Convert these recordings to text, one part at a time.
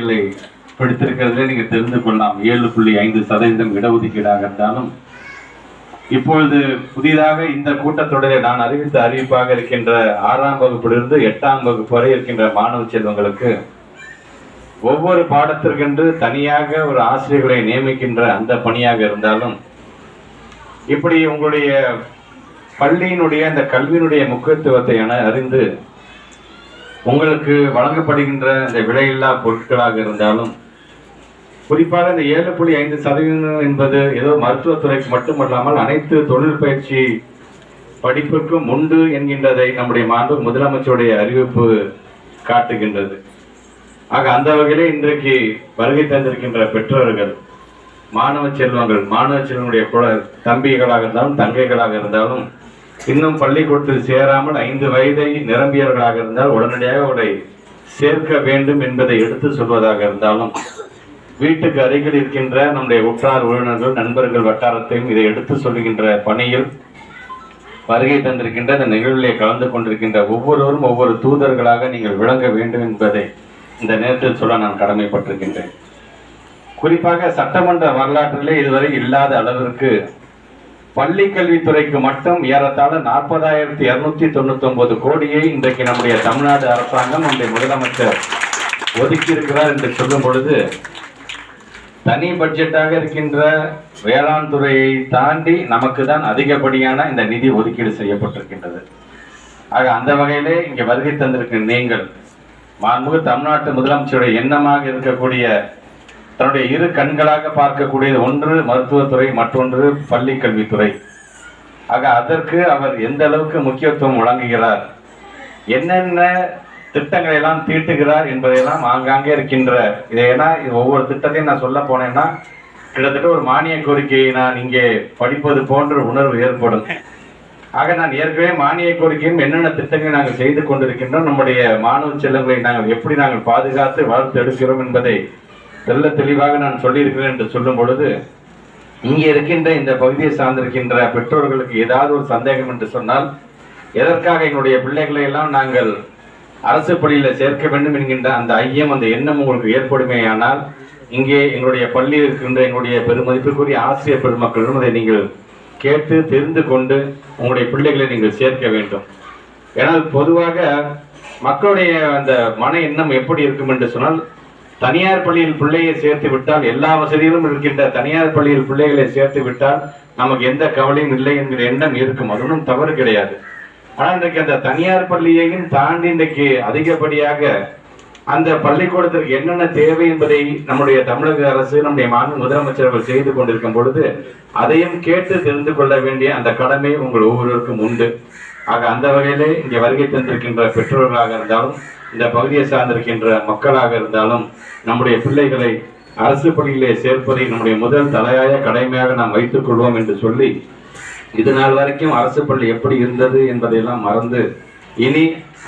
குழந்தைகளை படித்திருக்கிறதுல நீங்க தெரிந்து கொள்ளலாம். 7.5% இடஒதுக்கீடாக இருந்தாலும் இப்பொழுது புதிதாக இந்த கூட்டத்தொடரை நான் அறிவித்த அறிவிப்பாக இருக்கின்ற 6ஆம் வகுப்பிலிருந்து 8ஆம் வகுப்பு வரை இருக்கின்ற மாணவ செல்வங்களுக்கு ஒவ்வொரு பாடத்திற்கென்று தனியாக ஒரு ஆசிரியர்களை நியமிக்கின்ற அந்த பணியாக இருந்தாலும் இப்படி உங்களுடைய பள்ளியினுடைய அந்த கல்வியினுடைய முக்கியத்துவத்தை அறிந்து உங்களுக்கு வழங்கப்படுகின்ற இந்த விலையில்லா பொருட்களாக இருந்தாலும் குறிப்பாக இந்த 7.5% என்பது ஏதோ மருத்துவத்துறைக்கு மட்டுமல்லாமல் அனைத்து தொழில் பயிற்சி படிப்புக்கும் உண்டு என்கின்றதை நம்முடைய மாண்பு முதலமைச்சருடைய அறிவிப்பு காட்டுகின்றது. ஆக அந்த வகையிலே இன்றைக்கு வருகை தந்திருக்கின்ற பெற்றோர்கள், மாணவ செல்வங்களுடைய தம்பிகளாக இருந்தாலும் தங்கைகளாக இருந்தாலும் இன்னும் பள்ளிக்கூடத்தில் சேராமல் 5 வயதை நிரம்பியவர்களாக இருந்தால் உடனடியாக அவரை சேர்க்க வேண்டும் என்பதை எடுத்து சொல்வதாக இருந்தாலும் வீட்டுக்கு அருகில் இருக்கின்ற நம்முடைய உற்றார் உறவினர்கள் நண்பர்கள் வட்டாரத்தையும் இதை எடுத்து சொல்லுகின்ற பணியில் வருகை தந்திருக்கின்ற இந்த நிகழ்விலே கலந்து கொண்டிருக்கின்ற ஒவ்வொருவரும் ஒவ்வொரு தூதர்களாக நீங்கள் விளங்க வேண்டும் என்பதை இந்த நேரத்தில் சொல்ல நான் கடமைப்பட்டிருக்கின்றேன். குறிப்பாக சட்டமன்ற வரலாற்றிலே இதுவரை இல்லாத அளவிற்கு பள்ளி கல்வித்துறைக்கு மட்டும் ஏறத்தாழ 40,299 கோடியை இன்றைக்கு நம்முடைய தமிழ்நாடு அரசாங்கம் நம்முடைய முதலமைச்சர் ஒதுக்கி இருக்கிறார் என்று சொல்லும் பொழுது தனி பட்ஜெட்டாக இருக்கின்ற வேளாண் துறையை தாண்டி நமக்கு தான் அதிகப்படியான இந்த நிதி ஒதுக்கீடு செய்யப்பட்டிருக்கின்றது. ஆக அந்த வகையிலே இங்கே வருகை தந்திருக்கிற நீங்கள் மாண்புமிகு தமிழ்நாட்டு முதலமைச்சருடைய எண்ணமாக இருக்கக்கூடிய தன்னுடைய இரு கண்களாக பார்க்கக்கூடியது ஒன்று மருத்துவத்துறை, மற்றொன்று பள்ளி கல்வித்துறை. ஆக அதற்கு அவர் எந்த அளவுக்கு முக்கியத்துவம் வழங்குகிறார், என்னென்ன திட்டங்களை எல்லாம் தீட்டுகிறார் என்பதையெல்லாம் ஆங்காங்கே இருக்கின்ற இதையெல்லாம் ஒவ்வொரு திட்டத்தையும் நான் சொல்ல போனேன்னா கிட்டத்தட்ட ஒரு மானிய கோரிக்கையை நான் இங்கே படிப்பது போன்ற உணர்வு ஏற்படும். ஆக நான் ஏற்கனவே மானிய கோரிக்கையும் என்னென்ன திட்டங்களை நாங்கள் செய்து கொண்டிருக்கின்றோம், நம்முடைய மாணவ செல்வங்களை நாங்கள் எப்படி நாங்கள் பாதுகாத்து வளர்த்து எடுக்கிறோம் என்பதை தெல்ல தெளிவாக நான் சொல்லியிருக்கிறேன் என்று சொல்லும் பொழுது இங்கே இருக்கின்ற இந்த பகுதியை சார்ந்திருக்கின்ற பெற்றோர்களுக்கு ஏதாவது ஒரு சந்தேகம் என்று சொன்னால் எதற்காக எங்களுடைய பிள்ளைகளை எல்லாம் நாங்கள் அரசு பள்ளியில் சேர்க்க வேண்டும் என்கின்ற அந்த ஐயம், அந்த எண்ணம் உங்களுக்கு ஏற்படுமேயானால் இங்கே எங்களுடைய பள்ளியில் இருக்கின்ற எங்களுடைய பெருமதிப்புக்குரிய ஆசிரியர் பெருமக்களிடம் அதை நீங்கள் கேட்டு தெரிந்து கொண்டு உங்களுடைய பிள்ளைகளை நீங்கள் சேர்க்க வேண்டும். ஏனால் பொதுவாக மக்களுடைய அந்த மன எண்ணம் எப்படி இருக்கும் என்று சொன்னால் தனியார் பள்ளியில் பிள்ளையை சேர்த்து விட்டால் எல்லா வசதிகளும் இருக்கின்ற தனியார் பள்ளியில் பிள்ளைகளை சேர்த்து விட்டால் நமக்கு எந்த கவலையும் இல்லை என்கிற எண்ணம் இருக்கும். அது ஒன்றும் தவறு கிடையாது. ஆனால் இன்றைக்கு அந்த தனியார் பள்ளியையும் தாண்டி இன்றைக்கு அதிகப்படியாக அந்த பள்ளிக்கூடத்திற்கு என்னென்ன தேவை என்பதை நம்முடைய தமிழக அரசு நம்முடைய மாநில முதலமைச்சர்கள் செய்து கொண்டிருக்கும் பொழுது அதையும் கேட்டு தெரிந்து கொள்ள வேண்டிய அந்த கடமை உங்கள் ஒவ்வொருவருக்கும் உண்டு. ஆக அந்த வகையிலே இங்கே வருகை தந்திருக்கின்ற பெற்றோர்களாக இருந்தாலும் இந்த பகுதியை சார்ந்திருக்கின்ற மக்களாக இருந்தாலும் நம்முடைய பிள்ளைகளை அரசு பள்ளியிலே சேர்ப்பதை நம்முடைய முதல் தலையாய கடமையாக நாம் வைத்துக் கொள்வோம் என்று சொல்லி இது நாள் வரைக்கும் அரசு பள்ளி எப்படி இருந்தது என்பதையெல்லாம் மறந்து இனி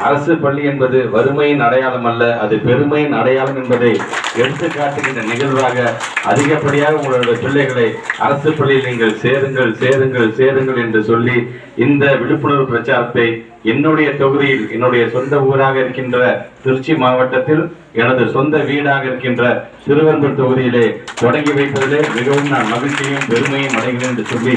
அரசு பள்ளி என்பது வறுமையின் அடையாளம் அல்ல, அது பெருமையின் அடையாளம் என்பதை எடுத்து காட்டுகின்ற நிகழ்வாக அதிகப்படியாக உங்களுடைய பிள்ளைகளை அரசு பள்ளியில் நீங்கள் சேருங்கள் சேருங்கள் சேருங்கள் என்று சொல்லி இந்த விழிப்புணர்வு பிரச்சாரத்தை என்னுடைய தொகுதியில் என்னுடைய சொந்த ஊராக இருக்கின்ற திருச்சி மாவட்டத்தில் எனது சொந்த வீடாக இருக்கின்ற திருவெரும்பூர் தொகுதியிலே தொடங்கி வைப்பதிலே மிகவும் நான் மகிழ்ச்சியும் பெருமையும் அடைகிறேன் என்று சொல்லி